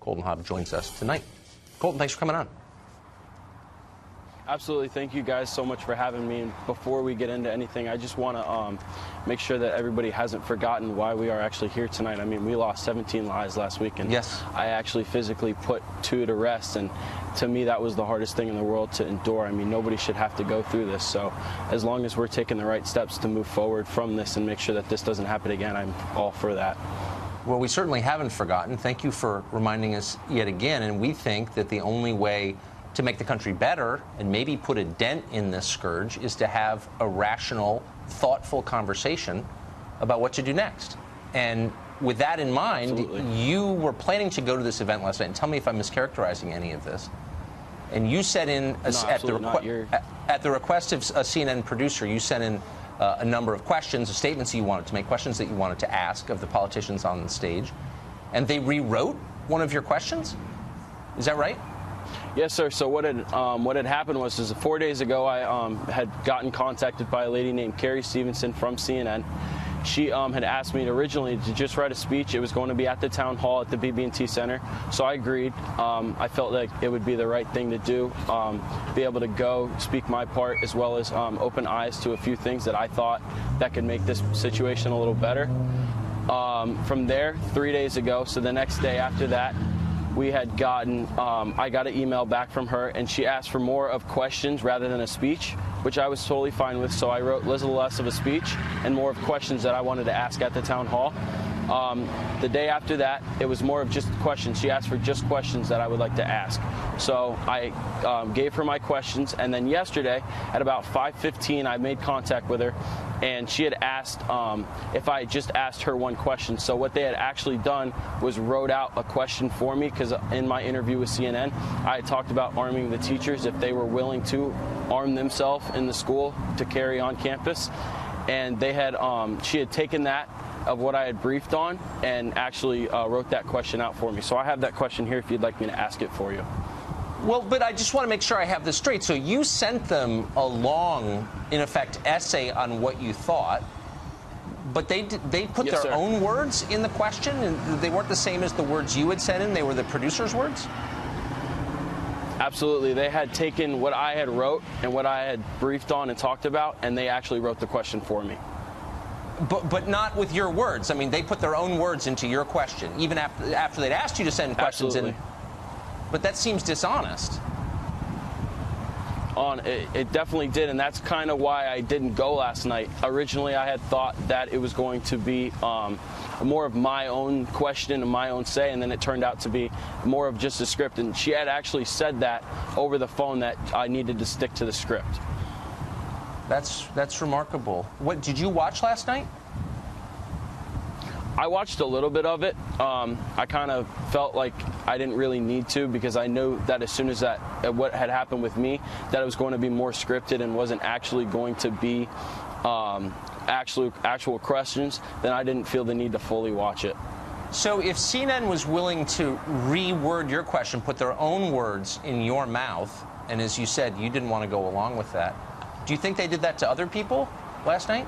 Colton Hobb joins us tonight. Colton, thanks for coming on. Absolutely. Thank you guys so much for having me. And before we get into anything, I just want to make sure that everybody hasn't forgotten why we are actually here tonight. I mean, we lost 17 lives last week, and yes, I actually physically put 2 to rest, and to me that was the hardest thing in the world to endure. I mean, nobody should have to go through this, so as long as we're taking the right steps to move forward from this and make sure that this doesn't happen again, I'm all for that. Well, we certainly haven't forgotten. Thank you for reminding us yet again, and we think that the only way to make the country better and maybe put a dent in this scourge is to have a rational, thoughtful conversation about what to do next. And with that in mind, Absolutely. You were planning to go to this event last night. And tell me if I'm mischaracterizing any of this. And you sent in, at the request of a CNN producer, you sent in a number of questions, statements you wanted to make, questions that you wanted to ask of the politicians on the stage. And they rewrote one of your questions? Is that right? Yes, sir. So what had happened was 4 days ago, I had gotten contacted by a lady named Carrie Stevenson from CNN. She had asked me originally to just write a speech. It was going to be at the town hall at the BB&T Center. So I agreed. I felt like it would be the right thing to do, be able to go speak my part, as well as open eyes to a few things that I thought that could make this situation a little better. From there, 3 days ago, so the next day after that, we had gotten, I got an email back from her, and she asked for more of questions rather than a speech, which I was totally fine with. So I wrote a little less of a speech and more of questions that I wanted to ask at the town hall. The day after that, it was more of just questions. She asked for just questions that I would like to ask. So I gave her my questions, and then yesterday at about 5:15, I made contact with her, and she had asked if I just asked her one question. So what they had actually done was wrote out a question for me, because in my interview with CNN, I had talked about arming the teachers if they were willing to arm themselves in the school to carry on campus. And they had, she had taken that of what I had briefed on and actually wrote that question out for me. So I have that question here if you'd like me to ask it for you. Well, but I just want to make sure I have this straight. So you sent them a long, in effect, essay on what you thought, but they put Yes, their sir. own words in the question, and they weren't the same as the words you had sent in? They were the producer's words? Absolutely. They had taken what I had wrote and what I had briefed on and talked about, and they actually wrote the question for me. But not with your words. I mean, they put their own words into your question, even after they'd asked you to send questions in. But that seems dishonest. It definitely did, and that's kind of why I didn't go last night. Originally, I had thought that it was going to be more of my own question and my own say, and then it turned out to be more of just a script. And she had actually said that over the phone, that I needed to stick to the script. That's remarkable. What did you watch last night? I watched a little bit of it. I kind of felt like I didn't really need to, because I knew that as soon as what had happened with me, that it was going to be more scripted and wasn't actually going to be actual questions. Then I didn't feel the need to fully watch it. So if CNN was willing to reword your question, put their own words in your mouth, and as you said, you didn't want to go along with that, do you think they did that to other people last night?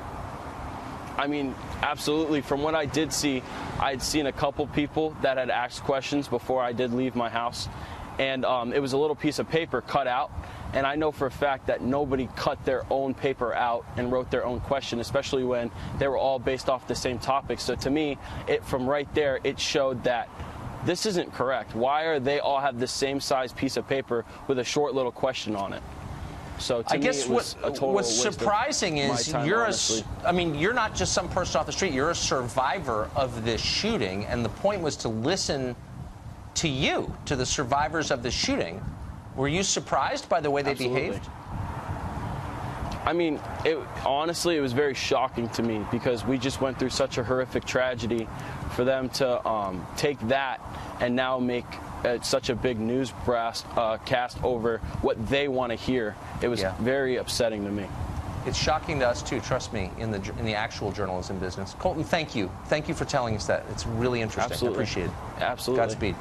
I mean, absolutely. From what I did see, I'd seen a couple people that had asked questions before I did leave my house. And it was a little piece of paper cut out. And I know for a fact that nobody cut their own paper out and wrote their own question, especially when they were all based off the same topic. So to me, from right there, it showed that this isn't correct. Why are they all have the same size piece of paper with a short little question on it? So to I guess me, it was a total what's waste of surprising is my time, honestly. you're not just some person off the street. You're a survivor of this shooting, and the point was to listen to you, to the survivors of the shooting. Were you surprised by the way they behaved? I mean, honestly, it was very shocking to me, because we just went through such a horrific tragedy. For them to take that and now make such a big news cast over what they want to hear, it was very upsetting to me. It's shocking to us too. Trust me, in the actual journalism business. Colton, thank you. Thank you for telling us that. It's really interesting. Absolutely. I appreciate it. Absolutely. Godspeed.